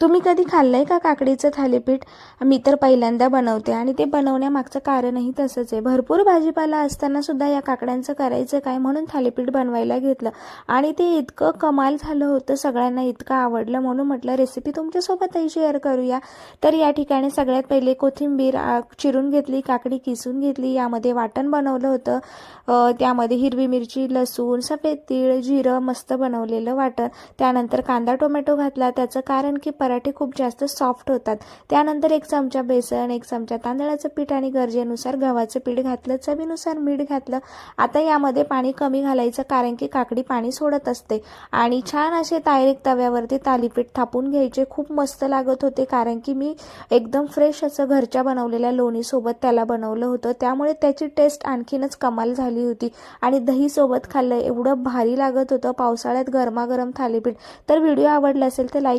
तुम्ही कधी खाल्लंय का काकडीचं थालीपीठ? मी तर पहिल्यांदा बनवते आणि ते बनवण्यामागचं कारणही तसंच आहे. भरपूर भाजीपाला असताना सुद्धा या काकड्यांचं करायचं काय म्हणून थालीपीठ बनवायला घेतलं आणि ते इतकं कमाल झालं होतं, सगळ्यांना इतकं आवडलं म्हणून म्हटलं रेसिपी तुमच्यासोबतही शेअर करूया. तर या ठिकाणी सगळ्यात पहिले कोथिंबीर चिरून घेतली, काकडी किसून घेतली, यामध्ये वाटण बनवलं होतं. त्यामध्ये हिरवी मिरची, लसूण, सफेद तीळ, जिरं मस्त बनवलेलं वाटण. त्यानंतर कांदा टोमॅटो घातला, त्याचं कारण की पराठे खूप जास्त सॉफ्ट होतात. त्यानंतर 1 चमचा बेसन, 1 चमचा तांदळाचं पीठ आणि गरजेनुसार गव्हाचं पीठ घातलं, चवीनुसार मीठ घातलं. आता यामध्ये पाणी कमी घालायचं कारण की काकडी पाणी सोडत असते आणि छान असे डायरेक्ट तव्यावरती थालीपीठ थापून घ्यायचे. खूप मस्त लागत होते कारण की मी एकदम फ्रेश असं घरच्या बनवलेल्या लोणीसोबत त्याला बनवलं होतं, त्यामुळे त्याची टेस्ट आणखीनच कमाल झाली होती आणि दहीसोबत खाल्लं एवढं भारी लागत होतं पावसाळ्यात गरमागरम थालीपीठ. तर व्हिडिओ आवडला असेल तर लाईक